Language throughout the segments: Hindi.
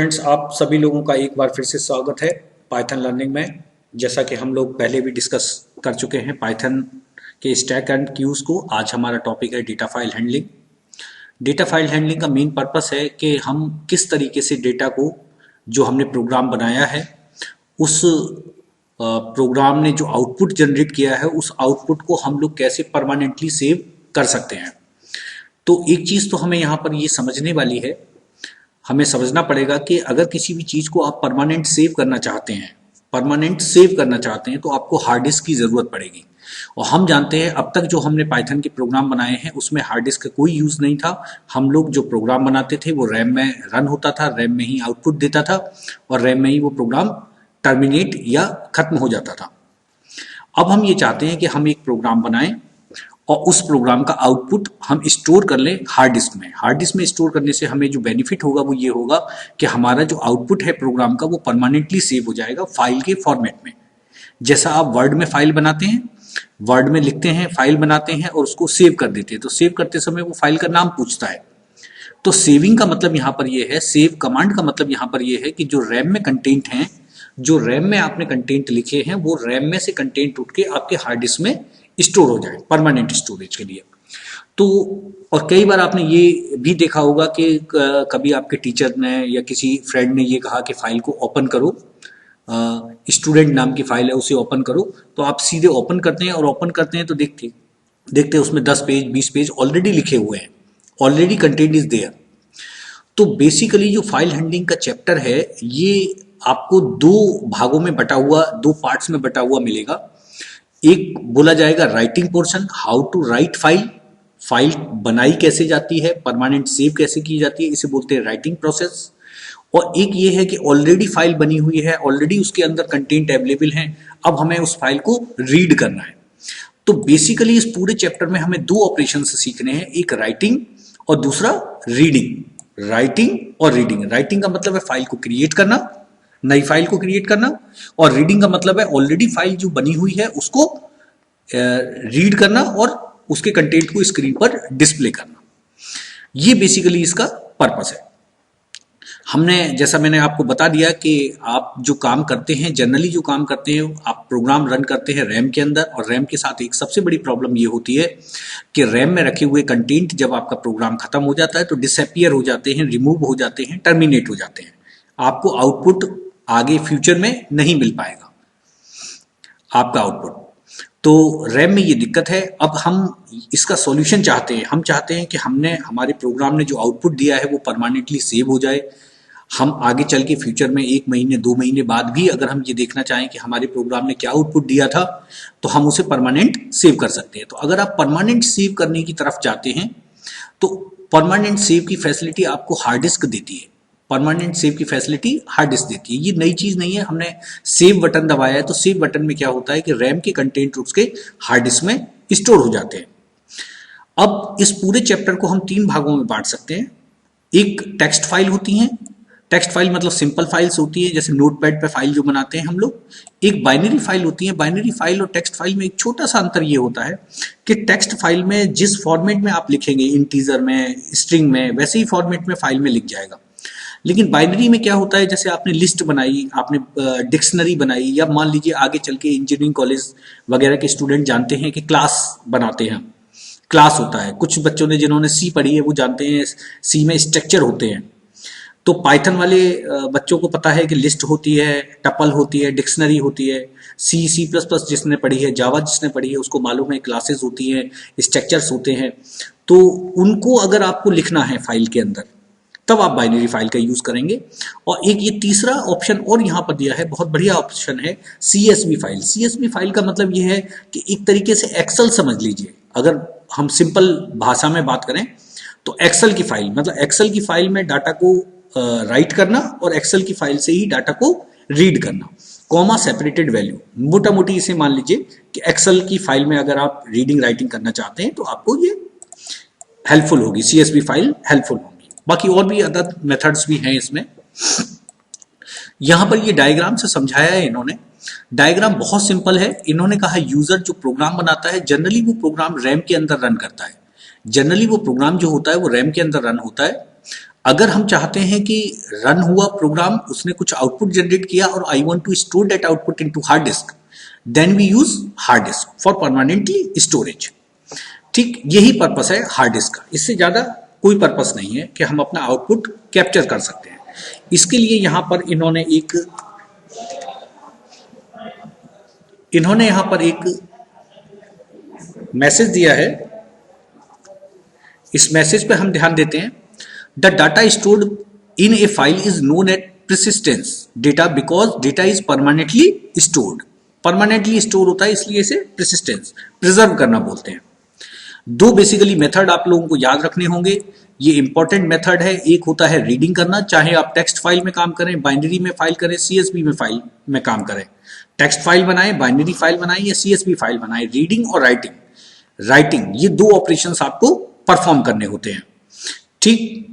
फ्रेंड्स, आप सभी लोगों का एक बार फिर से स्वागत है पाइथन लर्निंग में। जैसा कि हम लोग पहले भी डिस्कस कर चुके हैं पाइथन के स्टैक एंड क्यूज को। आज हमारा टॉपिक है data file handling. Data file handling का मेन पर्पस है कि हम किस तरीके से डेटा को, जो हमने प्रोग्राम बनाया है, उस प्रोग्राम ने जो आउटपुट जनरेट किया है, उस आउटपुट को हम लोग कैसे परमानेंटली सेव कर सकते हैं। तो एक चीज़ तो हमें यहाँ पर ये समझने वाली है, हमें समझना पड़ेगा कि अगर किसी भी चीज़ को आप परमानेंट सेव करना चाहते हैं तो आपको हार्ड डिस्क की ज़रूरत पड़ेगी। और हम जानते हैं अब तक जो हमने पाइथन के प्रोग्राम बनाए हैं उसमें हार्ड डिस्क का कोई यूज़ नहीं था। हम लोग जो प्रोग्राम बनाते थे वो रैम में रन होता था, रैम में ही आउटपुट देता था और रैम में ही वो प्रोग्राम टर्मिनेट या ख़त्म हो जाता था। अब हम ये चाहते हैं कि हम एक प्रोग्राम बनाएं और उस प्रोग्राम का आउटपुट हम स्टोर कर लें हार्ड डिस्क में। हार्ड डिस्क में स्टोर करने से हमें जो बेनिफिट होगा वो ये होगा कि हमारा जो आउटपुट है प्रोग्राम का वो परमानेंटली सेव हो जाएगा फाइल के फॉर्मेट में। जैसा आप वर्ड में फाइल बनाते हैं, वर्ड में लिखते हैं, फाइल बनाते हैं और उसको सेव कर देते हैं, तो सेव करते समय वो फाइल का नाम पूछता है। तो सेविंग का मतलब यहाँ पर ये है, सेव कमांड का मतलब यहाँ पर ये है कि जो रैम में कंटेंट हैं, जो रैम में आपने कंटेंट लिखे हैं, वो रैम में से कंटेंट उठ के आपके हार्ड डिस्क में स्टोर हो जाए परमानेंट स्टोरेज के लिए। तो और कई बार आपने ये भी देखा होगा कि कभी आपके टीचर ने या किसी फ्रेंड ने ये कहा कि फाइल को ओपन करो, स्टूडेंट नाम की फाइल है उसे ओपन करो, तो आप सीधे ओपन करते हैं और ओपन करते हैं तो देखते उसमें 10 पेज 20 पेज ऑलरेडी लिखे हुए हैं, ऑलरेडी कंटेंट इज देयर। तो बेसिकली जो फाइल हैंडलिंग का चैप्टर है ये आपको दो भागों में बटा हुआ, दो पार्ट्स में बटा हुआ मिलेगा। एक बोला जाएगा writing portion, how to write file, file बनाई कैसे जाती है, परमानेंट सेव कैसे की जाती है, इसे बोलते हैं राइटिंग प्रोसेस। और एक ये है कि ऑलरेडी फाइल बनी हुई है, ऑलरेडी उसके अंदर कंटेंट अवेलेबल है, अब हमें उस फाइल को रीड करना है। तो बेसिकली इस पूरे चैप्टर में हमें दो ऑपरेशन सीखने हैं, एक राइटिंग और दूसरा रीडिंग। राइटिंग और रीडिंग, राइटिंग का मतलब है फाइल को क्रिएट करना, नई फाइल को क्रिएट करना, और रीडिंग का मतलब है ऑलरेडी फाइल जो बनी हुई है उसको रीड करना और उसके कंटेंट को स्क्रीन पर डिस्प्ले करना। ये बेसिकली इसका पर्पस है। हमने, जैसा मैंने आपको बता दिया कि आप जो काम करते हैं, जनरली जो काम करते हैं, आप प्रोग्राम रन करते हैं रैम के अंदर, और रैम के साथ एक सबसे बड़ी प्रॉब्लम ये होती है कि रैम में रखे हुए कंटेंट जब आपका प्रोग्राम खत्म हो जाता है तो डिसअपियर हो जाते हैं, रिमूव हो जाते हैं, टर्मिनेट हो जाते हैं। आपको आउटपुट आगे फ्यूचर में नहीं मिल पाएगा आपका आउटपुट। तो रैम में ये दिक्कत है। अब हम इसका सॉल्यूशन चाहते हैं, हम चाहते हैं कि हमने, हमारे प्रोग्राम ने जो आउटपुट दिया है वो परमानेंटली सेव हो जाए। हम आगे चल के फ्यूचर में 1 महीने 2 महीने बाद भी अगर हम ये देखना चाहें कि हमारे प्रोग्राम ने क्या आउटपुट दिया था तो हम उसे परमानेंट सेव कर सकते हैं। तो अगर आप परमानेंट सेव करने की तरफ जाते हैं तो परमानेंट सेव की फैसिलिटी आपको हार्ड डिस्क देती है, परमानेंट सेव की फैसिलिटी हार्ड डिस्क देती है। ये नई चीज नहीं है, हमने सेव बटन दबाया है तो सेव बटन में क्या होता है कि रैम के कंटेंट उसके हार्ड डिस्क में स्टोर हो जाते हैं। अब इस पूरे चैप्टर को हम 3 भागों में बांट सकते हैं। एक टेक्स्ट फाइल होती है, टेक्स्ट फाइल मतलब सिंपल फाइल्स होती है, जैसे नोटपैड पे फाइल जो बनाते हैं हम लोग। एक बाइनरी फाइल होती है। बाइनरी फाइल और टेक्स्ट फाइल में एक छोटा सा अंतर ये होता है कि टेक्स्ट फाइल में जिस फॉर्मेट में आप लिखेंगे, इंटीजर में, स्ट्रिंग में, वैसे ही फॉर्मेट में फाइल में लिख जाएगा। लेकिन बाइनरी में क्या होता है, जैसे आपने लिस्ट बनाई, आपने डिक्शनरी बनाई, या मान लीजिए आगे चल के इंजीनियरिंग कॉलेज वगैरह के स्टूडेंट जानते हैं कि क्लास बनाते हैं, क्लास होता है। कुछ बच्चों ने जिन्होंने सी पढ़ी है वो जानते हैं सी में स्ट्रक्चर होते हैं। तो पाइथन वाले बच्चों को पता है कि लिस्ट होती है, टपल होती है, डिक्शनरी होती है। सी प्लस प्लस जिसने पढ़ी है, जावा जिसने पढ़ी है उसको मालूम है क्लासेस होती हैं, स्ट्रक्चर्स होते हैं। तो उनको अगर आपको लिखना है फाइल के अंदर तब आप बाइनरी फाइल का यूज करेंगे। और एक ये तीसरा ऑप्शन और यहाँ पर दिया है, बहुत बढ़िया ऑप्शन है, CSV फाइल। CSV फाइल का मतलब ये है कि एक तरीके से एक्सेल समझ लीजिए। अगर हम सिंपल भाषा में बात करें तो एक्सेल की फाइल, मतलब एक्सेल की फाइल में डाटा को राइट करना और एक्सेल की फाइल से ही डाटा को रीड करना, कॉमा सेपरेटेड वैल्यू। मोटा मोटी इसे मान लीजिए कि एक्सेल की फाइल में अगर आप रीडिंग राइटिंग करना चाहते हैं तो आपको ये हेल्पफुल होगी, CSV फाइल हेल्पफुल होगी। बाकी और भी अदर मेथड्स भी हैं इसमें। यहां पर ये डायग्राम से समझाया है इन्होंने। डायग्राम बहुत सिंपल है। इन्होंने कहा यूजर जो प्रोग्राम बनाता है जनरली वो प्रोग्राम रैम के अंदर रन करता है। जनरली वो प्रोग्राम जो होता है वो रैम के अंदर रन होता है। अगर हम चाहते हैं कि रन हुआ प्रोग्राम, उसने कुछ आउटपुट जनरेट किया और I want to store that output into hard disk, then we use hard disk for permanently storage. ठीक यही पर्पस है हार्ड डिस्क का, इससे ज्यादा कोई पर्पस नहीं है कि हम अपना आउटपुट कैप्चर कर सकते हैं। इसके लिए यहां पर इन्होंने यहां पर एक मैसेज दिया है। इस मैसेज पे हम ध्यान देते हैं। The data stored in A file is known at persistence data because data is permanently stored. Permanently store होता है इसलिए इसे persistence प्रिजर्व करना बोलते हैं। दो बेसिकली मेथड आप लोगों को याद रखने होंगे, ये इंपॉर्टेंट मेथड है। एक होता है रीडिंग करना, चाहे आप टेक्स्ट फाइल में काम करें, बाइनरी में फाइल करें, सीएसवी में फाइल में काम करें, टेक्स्ट फाइल बनाएं, बाइनरी फाइल बनाएं या सीएसवी फाइल बनाएं। रीडिंग और राइटिंग ये दो ऑपरेशंस आपको परफॉर्म करने होते हैं। ठीक,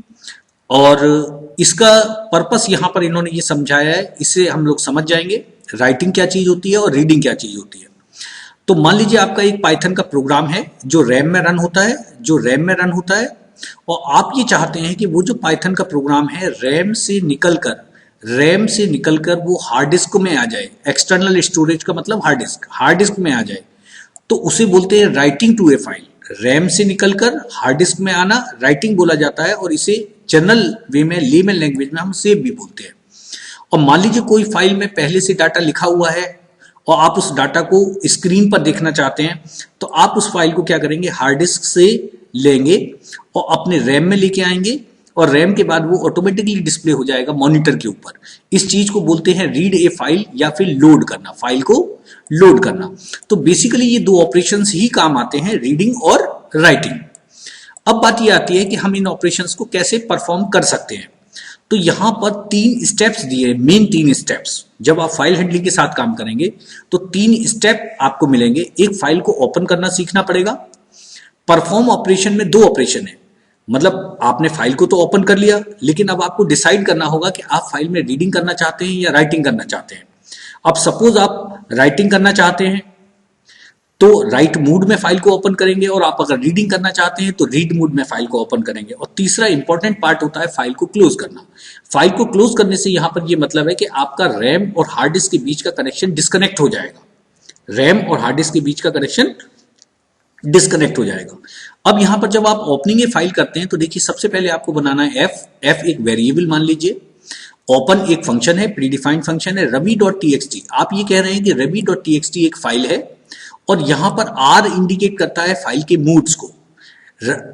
और इसका पर्पस यहां पर इन्होंने ये समझाया है, इससे हम लोग समझ जाएंगे राइटिंग क्या चीज होती है और रीडिंग क्या चीज होती है। तो मान लीजिए आपका एक पाइथन का प्रोग्राम है जो रैम में रन होता है, और आप ये चाहते हैं कि वो जो पाइथन का प्रोग्राम है रैम से निकलकर वो हार्ड डिस्क में आ जाए। एक्सटर्नल स्टोरेज का मतलब हार्ड डिस्क में आ जाए, तो उसे बोलते हैं writing to a file. RAM से निकलकर हार्ड डिस्क में आना राइटिंग बोला जाता है, और इसे जनरल वे में, लेमन लैंग्वेज में हम सेव भी बोलते हैं। और मान लीजिए कोई फाइल में पहले से डाटा लिखा हुआ है और आप उस डाटा को स्क्रीन पर देखना चाहते हैं, तो आप उस फाइल को क्या करेंगे, हार्ड डिस्क से लेंगे और अपने रैम में लेके आएंगे, और रैम के बाद वो ऑटोमेटिकली डिस्प्ले हो जाएगा मॉनिटर के ऊपर। इस चीज को बोलते हैं रीड ए फाइल या फिर लोड करना, फाइल को लोड करना। तो बेसिकली ये दो ऑपरेशंस ही काम आते हैं, रीडिंग और राइटिंग। अब बात ये आती है कि हम इन ऑपरेशंस को कैसे परफॉर्म कर सकते हैं। तो यहां पर 3 स्टेप्स दिए, मेन 3 स्टेप्स। जब आप फाइल हैंडलिंग के साथ काम करेंगे तो 3 स्टेप आपको मिलेंगे। एक, फाइल को ओपन करना सीखना पड़ेगा। परफॉर्म ऑपरेशन में 2 ऑपरेशन है, मतलब आपने फाइल को तो ओपन कर लिया, लेकिन अब आपको डिसाइड करना होगा कि आप फाइल में रीडिंग करना चाहते हैं या राइटिंग करना चाहते हैं। अब सपोज आप राइटिंग करना चाहते हैं तो राइट मोड में फाइल को ओपन करेंगे, और आप अगर रीडिंग करना चाहते हैं तो रीड मोड में फाइल को ओपन करेंगे। और तीसरा इंपॉर्टेंट पार्ट होता है फाइल को क्लोज करना। फाइल को क्लोज करने से यहां पर यह मतलब है कि आपका रैम और हार्ड डिस्क के बीच का कनेक्शन डिस्कनेक्ट हो जाएगा। रैम और हार्ड डिस्क के बीच का कनेक्शन डिस्कनेक्ट हो जाएगा। अब यहां पर जब आप ओपनिंग ए फाइल करते हैं तो देखिए, सबसे पहले आपको बनाना है एफ एक वेरिएबल मान लीजिए, ओपन एक फंक्शन है, प्रीडिफाइंड फंक्शन है, ravi.txt। आप ये कह रहे हैं कि ravi.txt एक फाइल है, और यहां पर आर इंडिकेट करता है फाइल के मूड्स को।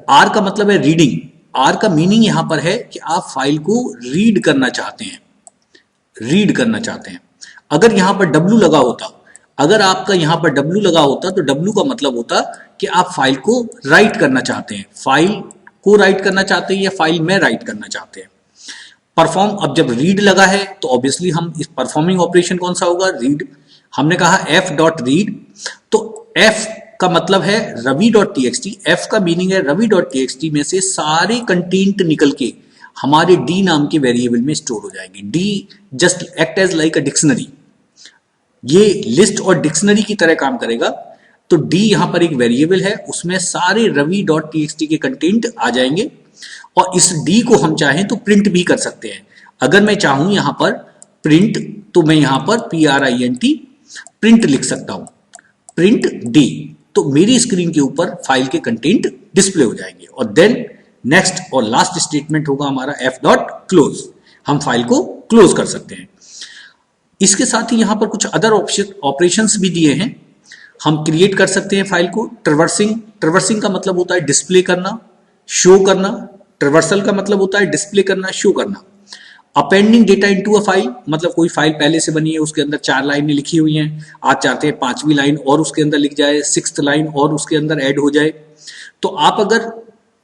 आर का मतलब है रीडिंग। आर का मीनिंग यहां पर है कि आप फाइल को रीड करना चाहते हैं। अगर यहां पर डब्ल्यू लगा होता, अगर आपका यहां पर डब्ल्यू लगा होता तो डब्ल्यू का मतलब होता कि आप फाइल को राइट करना चाहते हैं, फाइल को राइट करना चाहते हैं या फाइल में राइट करना चाहते हैं। परफॉर्म, अब जब रीड लगा है तो ऑब्वियसली हम इस परफॉर्मिंग ऑपरेशन कौन सा होगा, रीड। हमने कहा f.read, तो f का मतलब है ravi.txt। f का मीनिंग है ravi.txt में से सारे कंटेंट निकल के हमारे d नाम के वेरिएबल में स्टोर हो जाएंगे। d just act as like a dictionary, ये लिस्ट और डिक्शनरी की तरह काम करेगा। तो d यहां पर एक वेरिएबल है, उसमें सारे ravi.txt के कंटेंट आ जाएंगे, और इस d को हम चाहें तो प्रिंट भी कर सकते हैं। अगर मैं चाहूं यहां पर प्रिंट, तो मैं यहां पर print प्रिंट लिख सकता हूं, प्रिंट d, तो मेरी स्क्रीन के ऊपर फाइल के कंटेंट डिस्प्ले हो जाएंगे। और देन नेक्स्ट और लास्ट स्टेटमेंट होगा हमारा f.close, हम फाइल को क्लोज कर सकते हैं। इसके साथ ही यहां पर कुछ अदर ऑपरेशंस भी दिए हैं। हम क्रिएट कर सकते हैं फाइल को। ट्रवर्सिंग का मतलब होता है डिस्प्ले करना, शो करना। ट्रवर्सल का मतलब होता है डिस्प्ले करना, शो करना। Appending data into a file, मतलब कोई फाइल पहले से बनी है, उसके अंदर 4 लाइनें लिखी हुई हैं, आप चाहते हैं 5वीं लाइन और उसके अंदर लिख जाए, 6th लाइन और उसके अंदर ऐड हो जाए। तो आप अगर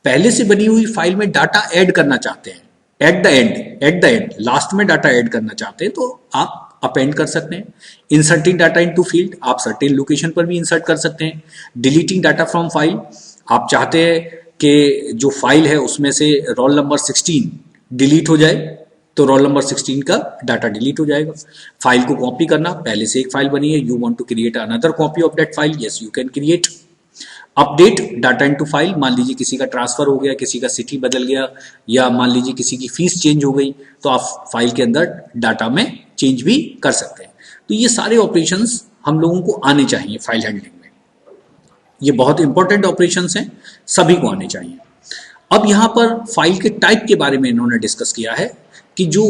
पहले से बनी हुई फाइल में डाटा ऐड करना चाहते हैं, एट द एंड लास्ट में डाटा ऐड करना चाहते हैं, तो आप अपेंड कर सकते हैं। इंसर्टिंग डाटा इनटू फील्ड, आप सर्टेन लोकेशन पर भी इंसर्ट कर सकते हैं। डिलीटिंग डाटा फ्रॉम फाइल, आप चाहते हैं कि जो फाइल है उसमें से रोल नंबर 16 डिलीट हो जाए, तो रोल नंबर 16 का डाटा डिलीट हो जाएगा। फाइल को कॉपी करना, पहले से एक फाइल बनी है, you want to create another copy of that file, yes you can create. Update data into file, मान लीजिए किसी का ट्रांसफर हो गया, किसी का सिटी बदल गया, या मान लीजिए किसी की फीस चेंज हो गई, तो आप फाइल के अंदर डाटा में चेंज भी कर सकते हैं। तो ये सारे ऑपरेशंस हम लोगों को आने चाहिए फाइल हैंडलिंग में। ये बहुत इंपॉर्टेंट ऑपरेशंस हैं, सभी को आने चाहिए। अब यहाँ पर फाइल के टाइप के बारे में इन्होंने डिस्कस किया है कि जो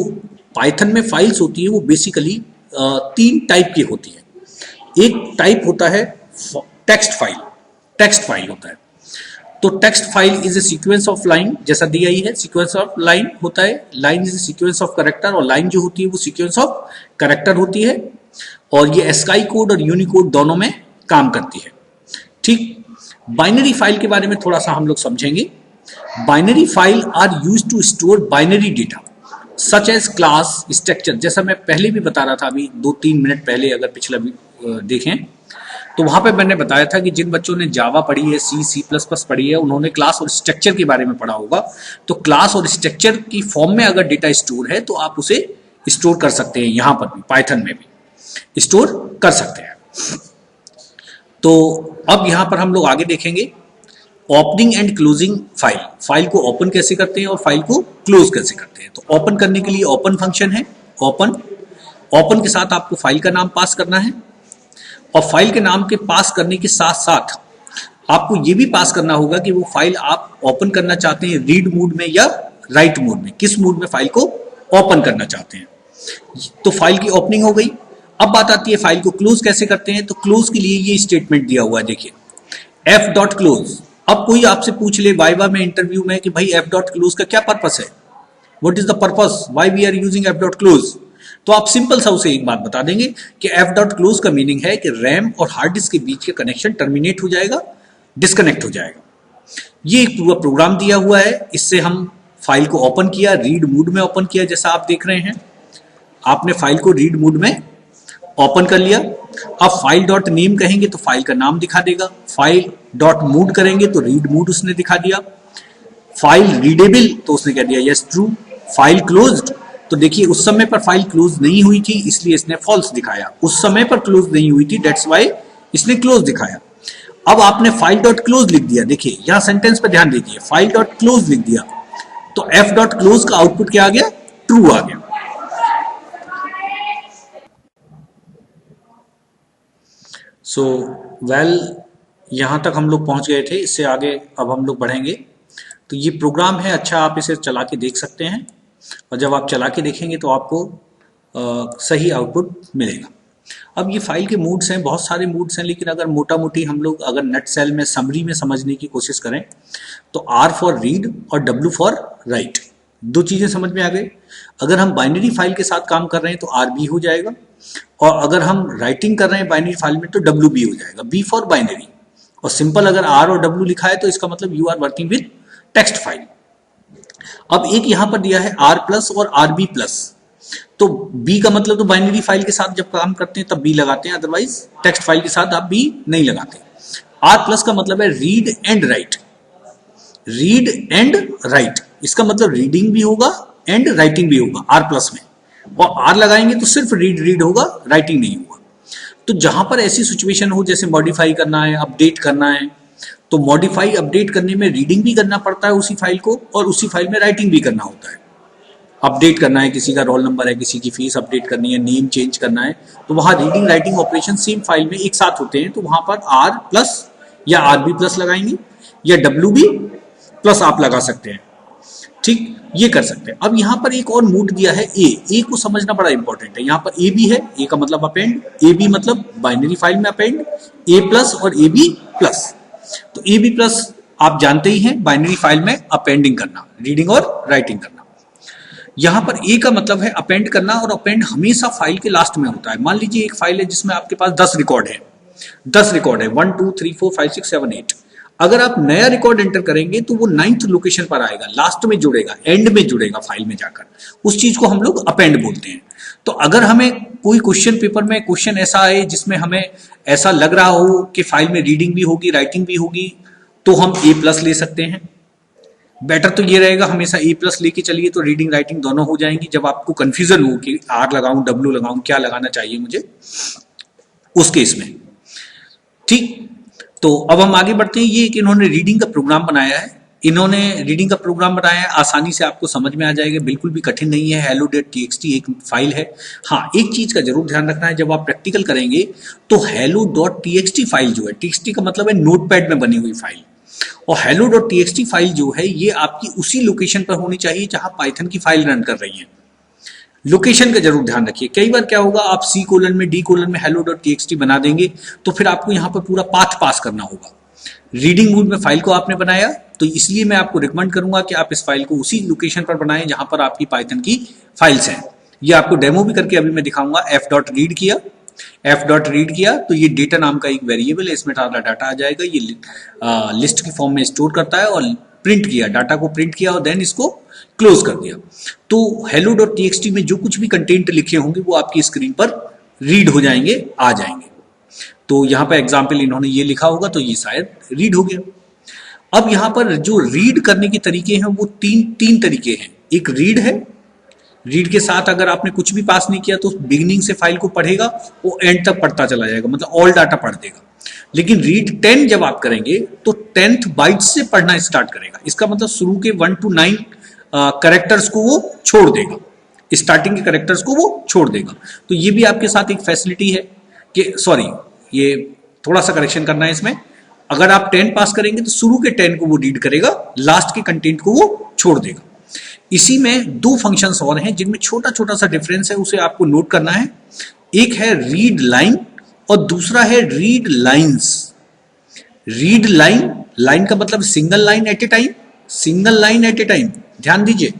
पाइथन में फाइल्स होती है वो बेसिकली 3 टाइप की होती है। एक टाइप होता है टेक्स्ट फाइल, टेक्स्ट फाइल होता है। तो text file is a sequence of line, जैसा दिया ही है, सीक्वेंस ऑफ लाइन होता है। Line is a sequence of character, और लाइन जो होती है वो सीक्वेंस ऑफ कैरेक्टर होती है, और ये एस्काई कोड और यूनिकोड दोनों में काम करती है। ठीक, बाइनरी फाइल के बारे में थोड़ा सा हम लोग समझेंगे। Binary file are used to store binary data such as class, structure, जैसा मैं पहले भी बता रहा था, अभी 2-3 मिनट पहले अगर पिछला देखें तो वहां पे मैंने बताया था कि जिन बच्चों ने जावा पढ़ी है, C++ पढ़ी है, उन्होंने क्लास और स्ट्रक्चर के बारे में पढ़ा होगा। तो क्लास और स्ट्रक्चर की फॉर्म में अगर डेटा स्टोर है तो आप उसे स्टोर कर सकते हैं, यहां पर भी पाइथन में भी स्टोर कर सकते हैं। तो अब यहां पर हम लोग आगे देखेंगे opening and closing file. File को ओपन कैसे करते हैं और फाइल को क्लोज कैसे करते हैं। तो ओपन करने के लिए ओपन फंक्शन है, ओपन के साथ आपको फाइल का नाम पास करना है, और फाइल के नाम के पास करने के साथ साथ आपको ये भी पास करना होगा कि वो फाइल आप ओपन करना चाहते हैं रीड मोड में या राइट मोड में, किस मोड में फाइल को ओपन करना चाहते हैं। तो फाइल की ओपनिंग हो गई। अब बात आती है फाइल को क्लोज कैसे करते हैं। तो क्लोज के लिए ये स्टेटमेंट दिया हुआ है, देखिए f.close। अब कोई आपसे पूछ ले वाइवा में, इंटरव्यू में, कि भाई f.close का क्या पर्पस है, what is the purpose, why we are using f.close। तो आप सिंपल सा उसे एक बात बता देंगे कि f.close का मीनिंग है कि रैम और हार्ड डिस्क के बीच के कनेक्शन टर्मिनेट हो जाएगा, डिस्कनेक्ट हो जाएगा। ये एक पूरा प्रोग्राम दिया हुआ है। इससे हम फाइल को ओपन किया, रीड मोड में ओपन किया, जैसा आप देख रहे हैं, आपने फाइल को रीड मोड में ओपन कर लिया। अब फाइल डॉट नेम कहेंगे तो फाइल का नाम दिखा देगा, फाइल डॉट मोड करेंगे तो रीड मोड उसने दिखा दिया, फाइल रीडेबल तो उसने कह दिया यस ट्रू, फाइल क्लोज्ड तो देखिए उस समय पर फाइल क्लोज नहीं हुई थी इसलिए इसने फॉल्स दिखाया, उस समय पर क्लोज नहीं हुई थी दैट्स वाई इसने क्लोज दिखाया। अब आपने फाइल डॉट क्लोज लिख दिया, देखिए यहां सेंटेंस पर ध्यान दीजिए, फाइल डॉट क्लोज लिख दिया तो f डॉट क्लोज का आउटपुट क्या आ गया, ट्रू आ गया। सो यहां तक हम लोग पहुंच गए थे, इससे आगे अब हम लोग बढ़ेंगे। तो ये प्रोग्राम है, अच्छा आप इसे चला के देख सकते हैं, और जब आप चला के देखेंगे तो आपको सही आउटपुट मिलेगा। अब ये फाइल के मूड्स हैं, बहुत सारे मूड्स हैं, लेकिन अगर मोटा मोटी हम लोग अगर नेट सेल में समरी में समझने की कोशिश करें तो R फॉर रीड और W फॉर राइट, दो चीजें समझ में आ गई। अगर हम बाइनरी फाइल के साथ काम कर रहे हैं तो RB हो जाएगा, और अगर हम राइटिंग कर रहे हैं बाइनरी फाइल में तो WB हो जाएगा, B फॉर बाइनरी। और सिंपल अगर R और W लिखा है तो इसका मतलब you are working with text file. अब एक यहां पर दिया है R प्लस और RB प्लस, तो B का मतलब तो बाइनरी फाइल के साथ जब काम करते हैं तब B लगाते हैं, अदरवाइज टेक्स्ट फाइल के साथ आप B नहीं लगाते। R प्लस का मतलब है read and right, read and right, इसका मतलब रीडिंग भी होगा एंड राइटिंग भी होगा R प्लस में, और R लगाएंगे तो सिर्फ रीड होगा, राइटिंग नहीं होगा। तो जहां पर ऐसी सिचुएशन हो जैसे मॉडिफाई करना है, अपडेट करना है, तो मॉडिफाई अपडेट करने में रीडिंग भी करना पड़ता है उसी फाइल को, और उसी फाइल में राइटिंग भी करना होता है। अपडेट करना है, किसी का रोल नंबर है, किसी की फीस अपडेट करनी है, नेम चेंज करना है, तो वहां reading writing operation same file में एक साथ होते हैं, तो वहां पर R प्लस या RB प्लस लगाएंगे, या WB प्लस आप लगा सकते हैं। ठीक, ये कर सकते हैं। अब यहां पर एक और मूड दिया है ए को समझना बड़ा इंपॉर्टेंट है। यहां पर AB है, A का मतलब अपेंड, AB मतलब बाइनरी फाइल में अपेंड, A प्लस और AB प्लस। तो AB प्लस आप जानते ही हैं, बाइनरी फाइल में अपेंडिंग करना, रीडिंग और राइटिंग करना। यहां पर A का मतलब है अपेंड करना, और अपेंड हमेशा फाइल के लास्ट में होता है। मान लीजिए एक फाइल है जिसमें आपके पास 10 रिकॉर्ड है, 10 रिकॉर्ड है 1 2 3 4 5 6 7 8। अगर आप नया रिकॉर्ड एंटर करेंगे तो वो 9th लोकेशन पर आएगा, लास्ट में जुड़ेगा, एंड में जुड़ेगा फाइल में जाकर, उस चीज को हम लोग अपेंड बोलते हैं। तो अगर हमें कोई क्वेश्चन पेपर में क्वेश्चन ऐसा आए जिसमें हमें ऐसा लग रहा हो कि फाइल में रीडिंग भी होगी राइटिंग भी होगी, तो हम A प्लस ले सकते हैं। बेटर तो ये रहेगा हमेशा A प्लस लेके चलिए, तो रीडिंग राइटिंग दोनों हो जाएंगी। जब आपको कंफ्यूजन हो कि R लगाऊं W लगाऊं, क्या लगाना चाहिए मुझे, उस केस में। ठीक, तो अब हम आगे बढ़ते हैं। ये कि इन्होंने रीडिंग का प्रोग्राम बनाया है, इन्होंने रीडिंग का प्रोग्राम बनाया है, आसानी से आपको समझ में आ जाएगा, बिल्कुल भी कठिन नहीं है। hello.txt एक फाइल है। हाँ, एक चीज का जरूर ध्यान रखना है, जब आप प्रैक्टिकल करेंगे तो hello.txt फाइल जो है, txt का मतलब है नोटपैड में बनी हुई फाइल, और hello.txt फाइल जो है ये आपकी उसी लोकेशन पर होनी चाहिए जहां पाइथन की फाइल रन कर रही है। लोकेशन का जरूर ध्यान रखिए। कई बार क्या होगा, आप C कोलन में D कोलन में hello.txt बना देंगे तो फिर आपको यहां पर पूरा पाथ पास करना होगा। रीडिंग मोड में फाइल को आपने बनाया, तो इसलिए मैं आपको रिकमेंड करूंगा कि आप इस फाइल को उसी लोकेशन पर बनाएं जहां पर आपकी पाइथन की फाइल्स हैं। ये आपको डेमो भी करके अभी मैं दिखाऊंगा। f.read किया, f.read किया तो ये डेटा नाम का एक वेरिएबल है, इसमें सारा डाटा आ जाएगा। ये लिस्ट की फॉर्म में स्टोर करता है, और प्रिंट किया, डाटा को प्रिंट किया और देन इसको क्लोज कर दिया। तो hello.txt में जो कुछ भी कंटेंट लिखे होंगे वो आपकी स्क्रीन पर रीड हो जाएंगे, आ जाएंगे। तो यहां पर एग्जाम्पल इन्होंने ये लिखा होगा, तो ये शायद रीड हो गया। अब यहां पर जो रीड करने के तरीके हैं वो तीन तरीके हैं। एक रीड है, रीड के साथ अगर आपने कुछ भी पास नहीं किया तो बिगिनिंग से फाइल को पढ़ेगा, वो एंड तक पढ़ता चला जाएगा, मतलब ऑल डाटा पढ़ देगा। लेकिन रीड 10 जब आप करेंगे तो 10th बाइट्स से पढ़ना स्टार्ट करेगा। इसका मतलब शुरू के 1 to 9 कैरेक्टर्स को वो छोड़ देगा, स्टार्टिंग के कैरेक्टर्स को वो छोड़ देगा। तो ये भी आपके साथ एक फैसिलिटी है कि, सॉरी, ये थोड़ा सा करेक्शन करना है इसमें। अगर आप 10 पास करेंगे तो शुरू के 10 को वो रीड करेगा, लास्ट के कंटेंट को वो छोड़ देगा। इसी में दो फंक्शंस और हैं जिनमें छोटा छोटा सा डिफरेंस है, उसे आपको नोट करना है। एक है रीड लाइन और दूसरा है read lines. Read line, line का मतलब single line at A time, single line at A time. ध्यान दीजिए,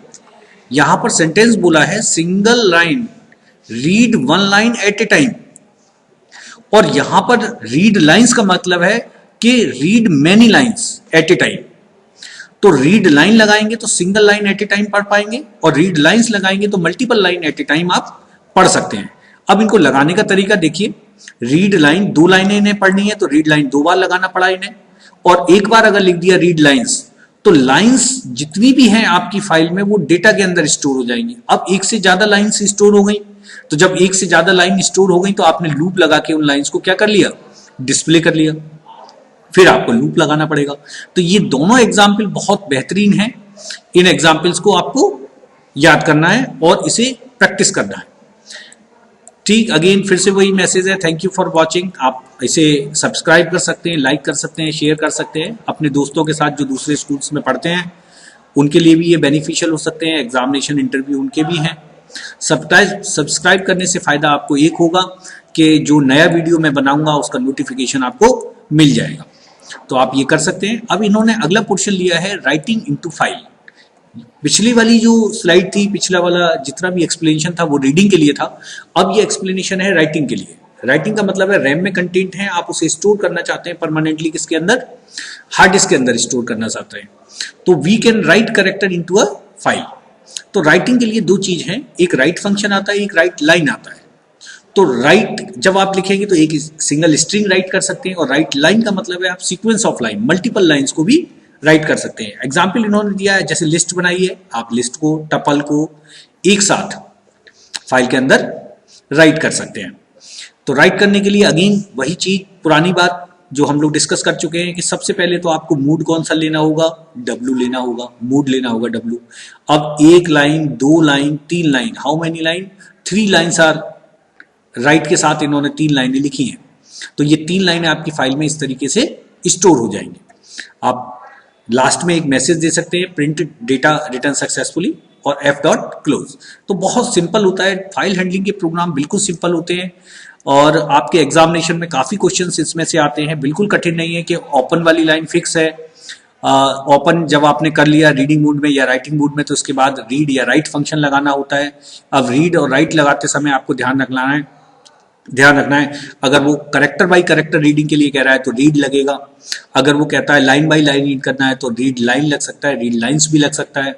यहां पर सेंटेंस बोला है single line, read one line at A time, और यहां पर रीड लाइंस का मतलब है कि रीड मैनी लाइंस एट ए टाइम। तो रीड लाइन लगाएंगे तो single line at A time पढ़ पाएंगे, और रीड लाइंस लगाएंगे तो multiple line at A time आप पढ़ सकते हैं। अब इनको लगाने का तरीका देखिए। रीड लाइन 2 लाइनें इन्हें पढ़नी है तो रीड लाइन 2 बार लगाना पड़ा इन्हें, और एक बार अगर लिख दिया रीड लाइंस तो लाइंस जितनी भी हैं आपकी फाइल में वो डेटा के अंदर स्टोर हो जाएंगी। अब एक से ज्यादा लाइंस स्टोर हो गई, तो जब एक से ज्यादा लाइन स्टोर हो गई तो आपने लूप लगा के उन लाइंस को क्या कर लिया, डिस्प्ले कर लिया। फिर आपको लूप लगाना पड़ेगा। तो ये दोनों एग्जाम्पल बहुत बेहतरीन हैं। इन एग्जाम्पल्स को आपको याद करना है और इसे प्रैक्टिस करना है। ठीक, अगेन फिर से वही मैसेज है, थैंक यू फॉर वॉचिंग। आप इसे सब्सक्राइब कर सकते हैं, लाइक कर सकते हैं, शेयर कर सकते हैं अपने दोस्तों के साथ जो दूसरे स्कूल्स में पढ़ते हैं, उनके लिए भी ये बेनिफिशियल हो सकते हैं। एग्जामिनेशन इंटरव्यू उनके भी हैं। सब्सक्राइब करने से फायदा आपको एक होगा कि जो नया वीडियो मैं बनाऊंगा उसका नोटिफिकेशन आपको मिल जाएगा, तो आप ये कर सकते हैं। अब इन्होंने अगला पोर्शन लिया है राइटिंग इनटू फाइल। पिछली वाली जो स्लाइड थी, पिछला वाला जितना भी एक्सप्लेनेशन था वो रीडिंग के लिए था, अब ये एक्सप्लेनेशन है राइटिंग के लिए। राइटिंग का मतलब है रैम में कंटेंट है, आप उसे स्टोर करना चाहते हैं परमानेंटली, किसके अंदर, हार्ड डिस्क के अंदर स्टोर करना चाहते हैं। तो we can write character into a file. तो राइटिंग के लिए दो चीज हैं, एक राइट फंक्शन आता है, एक राइट लाइन आता है। तो राइट जब आप लिखेंगे तो एक सिंगल स्ट्रिंग राइट कर सकते हैं, और राइट लाइन का मतलब है आप sequence of line, multiple lines को भी राइट कर सकते हैं। एग्जाम्पल इन्होंने दिया है, जैसे लिस्ट बनाई है, आप लिस्ट को, टपल को एक साथ फाइल के अंदर राइट कर सकते हैं। तो राइट करने के लिए अगेन वही चीज, पुरानी बात जो हम लोग डिस्कस कर चुके हैं कि सबसे पहले तो आपको मूड कौन सा लेना होगा, W लेना होगा, मूड लेना होगा W। अब 1 line, 2 line, 3 line, how many line, 3 lines are write के साथ इन्होंने 3 लाइनें लिखी हैं। तो ये 3 लाइनें आपकी फाइल में इस तरीके से स्टोर हो जाएंगी। आप लास्ट में एक मैसेज दे सकते हैं, प्रिंट डेटा रिटर्न सक्सेसफुली, और f.close। तो बहुत सिंपल होता है, फाइल हैंडलिंग के प्रोग्राम बिल्कुल सिंपल होते हैं, और आपके एग्जामिनेशन में काफी क्वेश्चंस इसमें से आते हैं। बिल्कुल कठिन नहीं है कि ओपन वाली लाइन फिक्स है, ओपन जब आपने कर लिया रीडिंग मोड में या राइटिंग मोड में तो उसके बाद रीड या राइट फंक्शन लगाना होता है। अब रीड और राइट लगाते समय आपको ध्यान रखना है, अगर वो करेक्टर बाय करेक्टर रीडिंग के लिए कह रहा है तो रीड लगेगा, अगर वो कहता है लाइन बाय लाइन रीड करना है तो रीड लाइन लग सकता है, रीड लाइंस भी लग सकता है।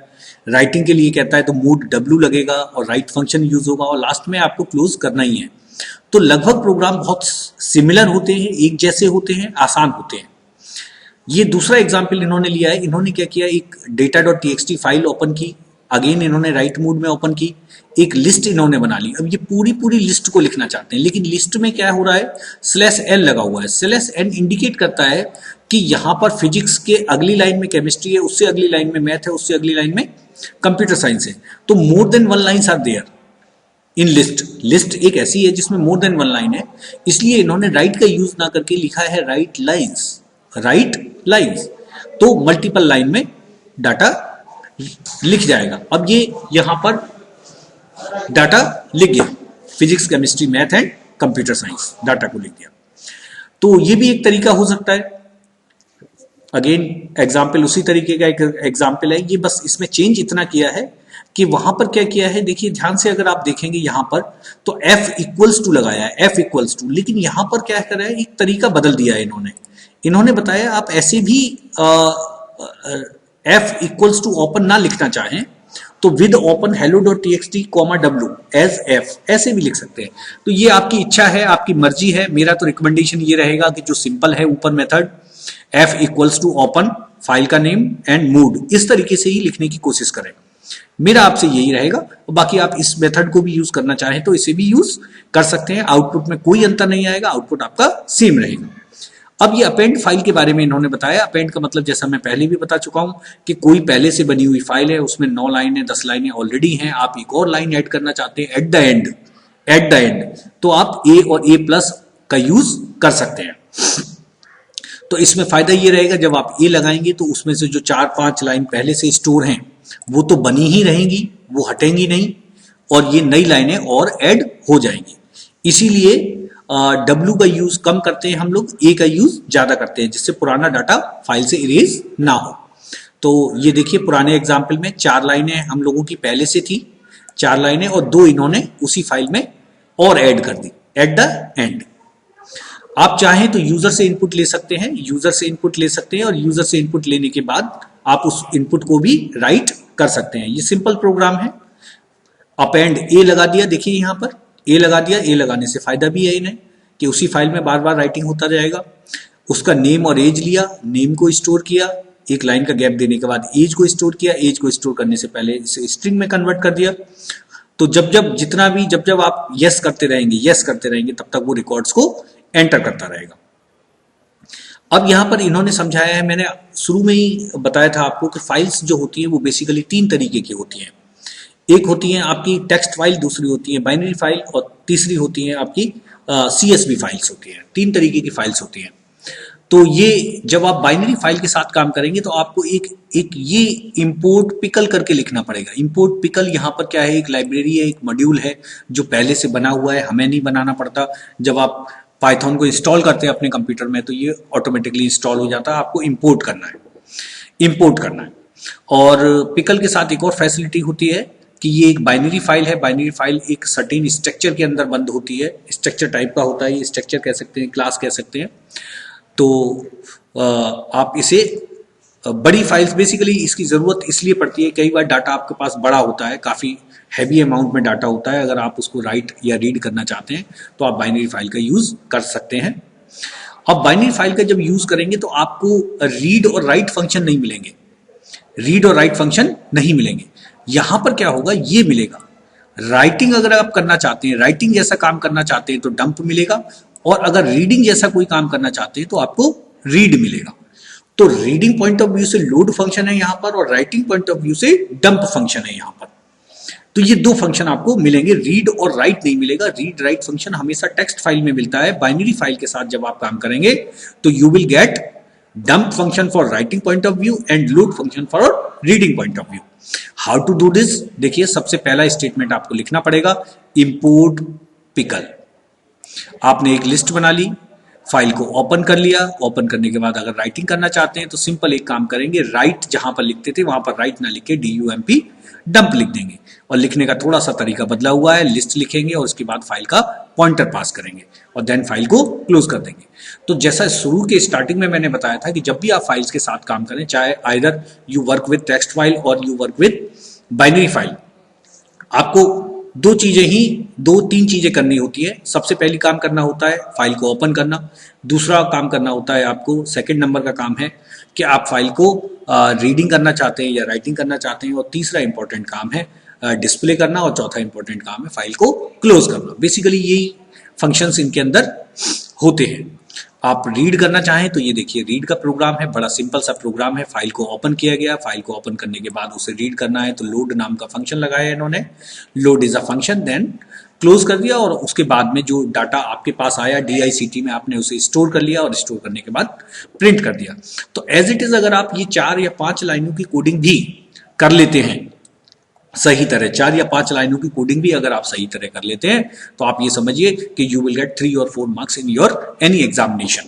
राइटिंग के लिए कहता है तो मोड W लगेगा और राइट फंक्शन यूज होगा, और लास्ट में आपको क्लोज करना ही है। तो लगभग प्रोग्राम बहुत सिमिलर होते हैं, एक जैसे होते हैं, आसान होते हैं। ये दूसरा एग्जाम्पल इन्होंने लिया है। इन्होंने क्या किया, एक data.txt फाइल ओपन की अगेन इन्होंने राइट मोड में ओपन की, एक लिस्ट इन्होंने बना ली। अब ये पूरी पूरी लिस्ट को लिखना चाहते हैं, लेकिन लिस्ट में क्या हो रहा है, /n लगा हुआ है। /n इंडिकेट करता है कि यहां पर फिजिक्स के अगली लाइन में केमिस्ट्री है, उससे अगली लाइन में मैथ है, उससे अगली लाइन में कंप्यूटर साइंस है। तो more than one lines are there in list. List एक ऐसी है जिसमें मोर देन वन लाइन है, इसलिए इन्होंने राइट का यूज ना करके लिखा है राइट लाइन्स। राइट लाइन्स तो मल्टीपल लाइन में डाटा लिख जाएगा। अब ये यहां पर डाटा लिख गया, physics chemistry math and computer science data को लिख दिया। तो ये भी एक तरीका हो सकता है। अगेन एग्जाम्पल उसी तरीके का एक एग्जाम्पल है, ये बस इसमें चेंज इतना किया है कि वहां पर क्या किया है, देखिए ध्यान से अगर आप देखेंगे यहां पर तो F=2 लगाया है, F=2, लेकिन यहां पर क्या कर रहा है, एक तरीका बदल दिया है इन्होंने बताया आप ऐसे भी F=2 ओपन ना लिखना चाहें तो with open hello.txt, w as F ऐसे भी लिख सकते हैं। तो ये आपकी इच्छा है, आपकी मर्जी है। मेरा तो रिकमेंडेशन ये रहेगा कि जो सिंपल है ऊपर मेथड F=2 ओपन फाइल का नेम एंड मूड, इस तरीके से ही लिखने की कोशिश करें। मेरा आपसे यही रहेगा। बाकी आप इस मेथड को भी यूज करना चाहें तो इसे भी यूज कर सकते हैं। आउटपुट में कोई अंतर नहीं आएगा, आउटपुट आपका सेम रहेगा। अब ये अपेंड फाइल के बारे में इन्होंने बताया। अपेंड का मतलब जैसा मैं पहले भी बता चुका हूं कि कोई पहले से बनी हुई फाइल है, उसमें 9 लाइनें 10 लाइनें ऑलरेडी हैं, आप एक और लाइन ऐड करना चाहते हैं एट द एंड, तो आप A और A+ का यूज कर सकते हैं। तो इसमें फायदा ये रहेगा, जब आप A लगाएंगे तो उसमें से जो 4-5 लाइन पहले से स्टोर हैं वो तो बनी ही रहेंगी, वो हटेंगी नहीं, और ये नई लाइनें और ऐड हो जाएंगी। इसीलिए W का यूज कम करते हैं हम लोग, A का यूज ज्यादा करते हैं, जिससे पुराना डाटा फाइल से इरेज ना हो। तो ये देखिए पुराने एग्जाम्पल में 4 लाइनें हम लोगों की पहले से थी, 4 लाइनें, और 2 इन्होंने उसी फाइल में और ऐड कर दी एट द एंड। आप चाहें तो यूजर से इनपुट ले सकते हैं, और यूजर से इनपुट लेने के बाद आप उस इनपुट को भी राइट कर सकते हैं। ये सिंपल प्रोग्राम है। अपेंड A लगा दिया, देखिए यहां पर A लगा दिया। A लगाने से फायदा भी है इन्हें कि उसी फाइल में बार बार राइटिंग होता जाएगा। उसका नेम और एज लिया, नेम को स्टोर किया, एक लाइन का गैप देने के बाद एज को स्टोर किया, एज को स्टोर करने से पहले इसे स्ट्रिंग में कन्वर्ट कर दिया। तो जब आप यस करते रहेंगे तब तक वो रिकॉर्ड्स को एंटर करता रहेगा। अब यहां पर इन्होंने समझाया है, मैंने शुरू में ही बताया था आपको कि फाइल्स जो होती है वो बेसिकली 3 तरीके की होती हैं। एक होती है आपकी टेक्स्ट फाइल, दूसरी होती है बाइनरी फाइल, और तीसरी होती है आपकी CSV फाइल्स होती हैं। 3 तरीके की फाइल्स होती हैं। तो ये जब आप बाइनरी फाइल के साथ काम करेंगे तो आपको एक ये इंपोर्ट पिकल करके लिखना पड़ेगा। इंपोर्ट पिकल यहाँ पर क्या है, एक लाइब्रेरी है, एक मॉड्यूल है जो पहले से बना हुआ है, हमें नहीं बनाना पड़ता। जब आप पाइथन को इंस्टॉल करते हैं अपने कंप्यूटर में तो ये ऑटोमेटिकली इंस्टॉल हो जाता है, आपको इंपोर्ट करना है। और पिकल के साथ एक और फैसिलिटी होती है कि ये एक बाइनरी फाइल है। बाइनरी फाइल एक सर्टेन स्ट्रक्चर के अंदर बंद होती है, स्ट्रक्चर टाइप का होता है, ये स्ट्रक्चर कह सकते हैं, क्लास कह सकते हैं। तो आप इसे बड़ी फाइल्स, बेसिकली इसकी जरूरत इसलिए पड़ती है, कई बार डाटा आपके पास बड़ा होता है, काफी हैवी अमाउंट में डाटा होता है, अगर आप उसको राइट या रीड करना चाहते हैं तो आप बाइनरी फाइल का यूज कर सकते हैं। अब बाइनरी फाइल का जब यूज करेंगे तो आपको रीड और राइट फंक्शन नहीं मिलेंगे। यहां पर क्या होगा, ये मिलेगा। राइटिंग अगर आप करना चाहते हैं, राइटिंग जैसा काम करना चाहते हैं तो डंप मिलेगा, और अगर रीडिंग जैसा कोई काम करना चाहते हैं तो आपको रीड मिलेगा। तो रीडिंग पॉइंट ऑफ व्यू से लोड फंक्शन है यहां पर, और राइटिंग पॉइंट ऑफ व्यू से डंप फंक्शन है यहां पर। तो ये 2 फंक्शन आपको मिलेंगे, रीड और राइट नहीं मिलेगा। रीड राइट फंक्शन हमेशा टेक्स्ट फाइल में मिलता है। बाइनरी फाइल के साथ जब आप काम करेंगे तो you will get dump function for writing point of view and load function for reading point of view. How to do this, देखिए सबसे पहला स्टेटमेंट आपको लिखना पड़ेगा, इंपोर्ट पिकल। आपने एक लिस्ट बना ली, फाइल को ओपन कर लिया। ओपन करने के बाद अगर राइटिंग करना चाहते हैं तो सिंपल एक काम करेंगे, राइट जहां पर लिखते थे वहां पर राइट ना लिख के DUMP डंप लिख देंगे, और लिखने का थोड़ा सा तरीका बदला हुआ है, लिस्ट लिखेंगे और उसके बाद फाइल का पॉइंटर पास करेंगे और देन फाइल को क्लोज कर देंगे। तो जैसा शुरू के स्टार्टिंग में मैंने बताया था कि जब भी आप फाइल्स के साथ काम करें, चाहे either you work with text file और you work with binary file, आपको दो तीन चीजें करनी होती है। सबसे पहली काम करना होता है फाइल को ओपन करना, दूसरा काम करना होता है आपको, सेकंड नंबर का काम है कि आप फाइल को रीडिंग करना चाहते हैं या राइटिंग करना चाहते हैं, और तीसरा इंपॉर्टेंट काम है डिस्प्ले करना, और चौथा इंपॉर्टेंट काम है फाइल को क्लोज करना। बेसिकली यही फंक्शंस इनके अंदर होते हैं। आप रीड करना चाहें तो ये देखिए रीड का प्रोग्राम है, बड़ा सिंपल सा प्रोग्राम है। फाइल को ओपन किया गया, फाइल को ओपन करने के बाद उसे रीड करना है तो लोड नाम का फंक्शन लगाया है इन्होंने, load is a function, then close कर दिया, और उसके बाद में जो डाटा आपके पास आया DICT में आपने उसे स्टोर कर लिया, और स्टोर करने के बाद प्रिंट कर दिया। तो एज इट इज अगर आप ये 4 या 5 लाइनों की कोडिंग भी कर लेते हैं सही तरह, 4 या 5 लाइनों की कोडिंग भी अगर आप सही तरह कर लेते हैं, तो आप ये समझिए कि यू विल गेट 3 और 4 marks in your any examination,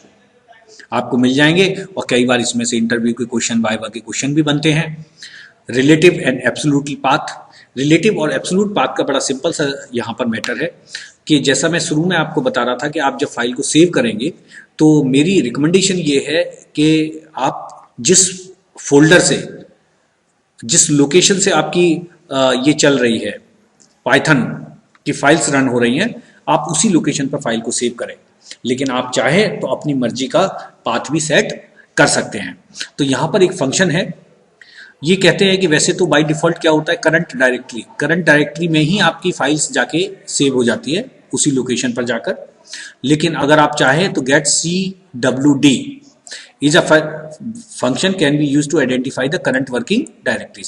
आपको मिल जाएंगे। और कई बार इसमें से इंटरव्यू के क्वेश्चन, वाइवा के क्वेश्चन भी बनते हैं। Relative and absolutely path, relative और एब्सोल्यूट पाथ का बड़ा सिंपल सा यहाँ पर मैटर है कि जैसा मैं शुरू में आपको बता रहा था कि आप जब फाइल को सेव करेंगे तो मेरी रिकमेंडेशन ये है कि आप जिस फोल्डर से, जिस लोकेशन से आपकी ये चल रही है, पाइथन की फाइल्स रन हो रही हैं, आप उसी लोकेशन पर फाइल को सेव करें। लेकिन आप चाहें तो अपनी मर्जी का पाथ भी सेट कर सकते हैं। तो यहाँ पर एक फंक्शन है, ये कहते हैं कि वैसे तो बाय डिफॉल्ट क्या होता है, करंट डायरेक्टरी में ही आपकी फाइल्स जाके सेव हो जाती है उसी लोकेशन पर जाकर। लेकिन अगर आप चाहें तो gate CWD is a function can be used to identify the current working directory.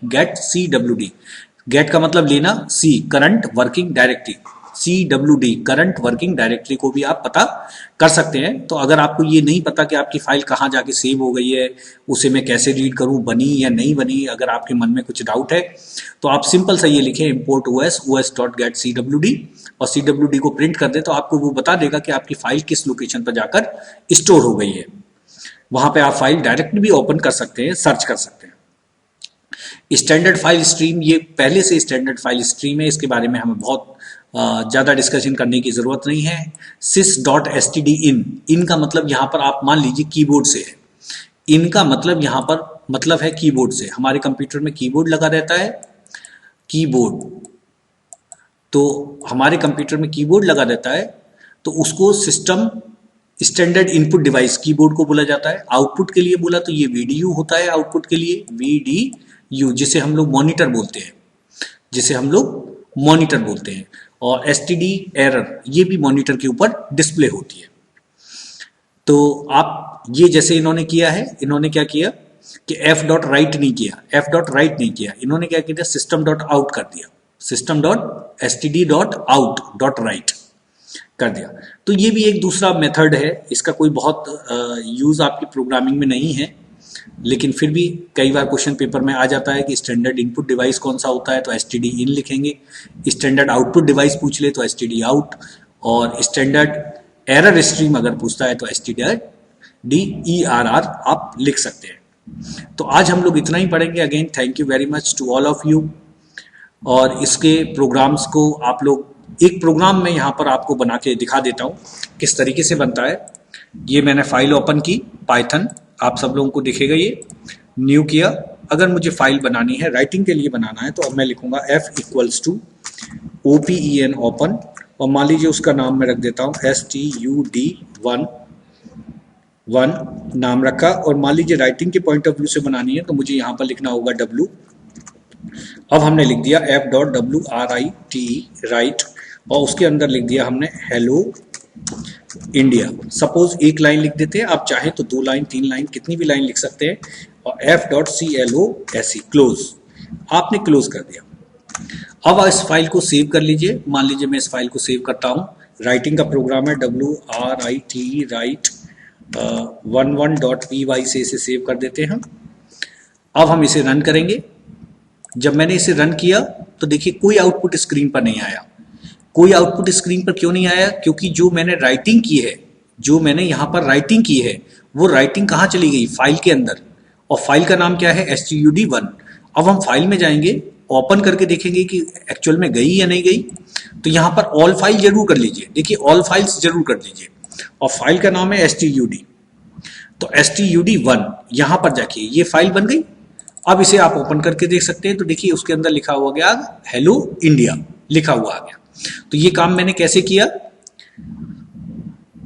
Get CWD, get का मतलब लेना, C current working directory, CWD current working directory को भी आप पता कर सकते हैं। तो अगर आपको ये नहीं पता कि आपकी फाइल कहाँ जाके सेव हो गई है, उसे मैं कैसे रीड करूँ, बनी या नहीं बनी, अगर आपके मन में कुछ डाउट है तो आप सिंपल सा ये लिखें import os.get.cwd और CWD को प्रिंट कर दे, तो आपको वो बता देगा कि आपकी फाइल किस लोकेशन पर जाकर स्टोर हो गई है। वहां पे आप फाइल डायरेक्टली भी ओपन कर सकते हैं, सर्च कर सकते हैं। स्टैंडर्ड फाइल स्ट्रीम, ये पहले से स्टैंडर्ड फाइल स्ट्रीम है, इसके बारे में हमें बहुत ज़्यादा डिस्कशन करने की ज़रूरत नहीं है। sys.stdin, इन का मतलब यहाँ पर आप मान लीजिए कीबोर्ड से है, इनका मतलब यहाँ पर मतलब है कीबोर्ड से। हमारे कंप्यूटर में कीबोर्ड लगा रहता है, कीबोर्ड, तो हमारे कंप्यूटर में कीबोर्ड लगा रहता है, तो उसको system standard input device keyboard को बोला जाता है। आउटपुट के लिए बोला तो ये VDU होता है, आउटपुट के लिए VDU, जिसे हम लोग मॉनिटर बोलते हैं, जिसे हम लोग मॉनिटर बोलते हैं। और STD एरर, ये भी मॉनिटर के ऊपर डिस्प्ले होती है। तो आप ये जैसे इन्होंने किया है, इन्होंने क्या किया कि f.write नहीं किया, f.write नहीं किया, इन्होंने क्या किया, system.out कर दिया, system.std.out.write कर दिया। तो ये भी एक दूसरा मेथड है, इसका कोई बहुत यूज आपकी प्रोग्रामिंग में नहीं है, लेकिन फिर भी कई बार क्वेश्चन पेपर में आ जाता है कि स्टैंडर्ड इनपुट डिवाइस कौन सा होता है, तो STD इन लिखेंगे। स्टैंडर्ड आउटपुट डिवाइस पूछ ले तो STD आउट, और स्टैंडर्ड एरर स्ट्रीम अगर पूछता है तो STD-ERR आप लिख सकते हैं। तो आज हम लोग इतना ही पढ़ेंगे। Again thank you very much to all of you. और इसके प्रोग्राम्स को आप लोग, एक प्रोग्राम में यहाँ पर आपको बना के दिखा देता हूँ किस तरीके से बनता है। ये मैंने फाइल ओपन की, पाइथन, आप सब लोगों को दिखेगा, ये न्यू किया। अगर मुझे फाइल बनानी है, राइटिंग के लिए बनाना है, तो अब मैं लिखूंगा F=open ओपन, और मान लीजिए उसका नाम मैं रख देता हूँ STUD1 नाम रखा। और मान लीजिए राइटिंग के पॉइंट ऑफ व्यू से बनानी है तो मुझे यहाँ पर लिखना होगा W। अब हमने लिख दिया F.write राइट, और उसके अंदर लिख दिया हमने हेलो इंडिया। सपोज एक लाइन लिख देते हैं, आप चाहें तो 2 लाइन 3 लाइन कितनी भी लाइन लिख सकते हैं। और F.close क्लोज, आपने क्लोज कर दिया। अब इस फाइल को सेव कर लीजिए। मान लीजिए मैं इस फाइल को सेव करता हूं, राइटिंग का प्रोग्राम है WRITE राइट 11.py से इसे सेव कर देते हैं। अब हम इसे रन करेंगे। जब मैंने इसे रन किया तो देखिए कोई आउटपुट स्क्रीन पर नहीं आया। कोई आउटपुट स्क्रीन पर क्यों नहीं आया? क्योंकि जो मैंने राइटिंग की है, जो मैंने यहाँ पर राइटिंग की है, वो राइटिंग कहाँ चली गई? फाइल के अंदर। और फाइल का नाम क्या है? STUD1। अब हम फाइल में जाएंगे, ओपन करके देखेंगे कि एक्चुअल में गई या नहीं गई। तो यहाँ पर ऑल फाइल जरूर कर लीजिए, देखिए ऑल फाइल्स जरूर कर लीजिए। और फाइल का नाम है STUD, तो STUD1 यहाँ पर जाके ये फाइल बन गई। अब इसे आप ओपन करके देख सकते हैं, तो देखिए उसके अंदर लिखा हुआ गया हेलो इंडिया। लिखा हुआ आ गया। तो ये काम मैंने कैसे किया,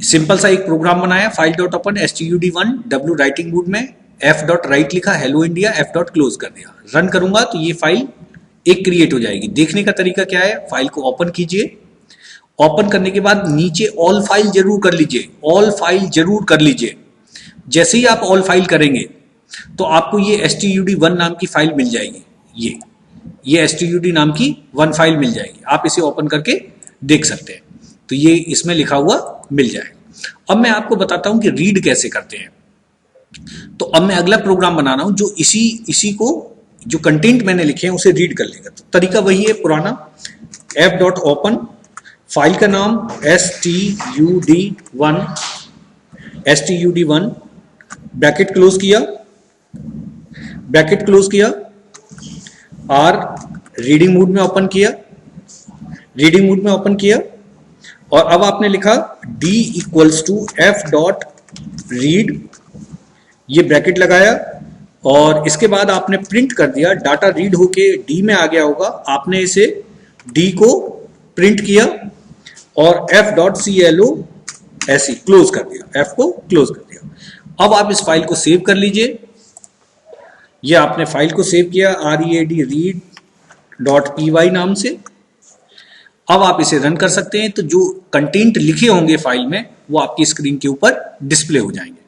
सिंपल सा एक प्रोग्राम बनाया, file dot open std1 w writing mode में f डॉट राइट लिखा, hello India, f dot close कर दिया, रन करूंगा तो ये फाइल एक क्रिएट हो जाएगी। देखने का तरीका क्या है, फाइल को ओपन कीजिए, ओपन करने के बाद नीचे ऑल फाइल जरूर कर लीजिए, ऑल फाइल जरूर कर लीजिए। जैसे ही आप ऑल फाइल करेंगे तो आपको ये std1 नाम की फाइल मिल जाएगी, ये std नाम की 1 फाइल मिल जाएगी, आप इसे ओपन करके देख सकते हैं। तो ये इसमें लिखा हुआ मिल जाएगा। अब मैं आपको बताता हूं कि रीड कैसे करते हैं। तो अब मैं अगला प्रोग्राम बना रहा हूं जो इसी को जो कंटेंट मैंने लिखे हैं उसे रीड कर लेगा। तो तरीका वही है पुराना, f डॉट ओपन, फाइल का नाम std1 ब्रैकेट क्लोज किया, r रीडिंग मोड में ओपन किया, और अब आपने लिखा d equals to f dot read, ये ब्रैकेट लगाया, और इसके बाद आपने प्रिंट कर दिया, डाटा रीड होके d में आ गया होगा, आपने इसे d को प्रिंट किया और f डॉट clo ऐसे क्लोज कर दिया, f को क्लोज कर दिया। अब आप इस फाइल को सेव कर लीजिए, ये आपने फाइल को सेव किया read.py नाम से। अब आप इसे रन कर सकते हैं, तो जो कंटेंट लिखे होंगे फाइल में वो आपकी स्क्रीन के ऊपर डिस्प्ले हो जाएंगे।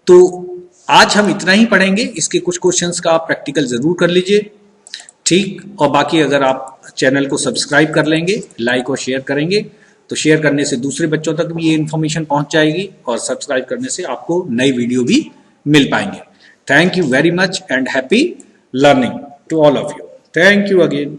तो आज हम इतना ही पढ़ेंगे, इसके कुछ क्वेश्चंस का आप प्रैक्टिकल जरूर कर लीजिए, ठीक। और बाकी अगर आप चैनल को सब्सक्राइब कर लेंगे, लाइक और शेयर करेंगे, तो शेयर करने से दूसरे बच्चों तक भी ये इन्फॉर्मेशन पहुंच जाएगी, और सब्सक्राइब करने से आपको नई वीडियो भी मिल पाएंगे। Thank you very much and happy learning to all of you. Thank you again.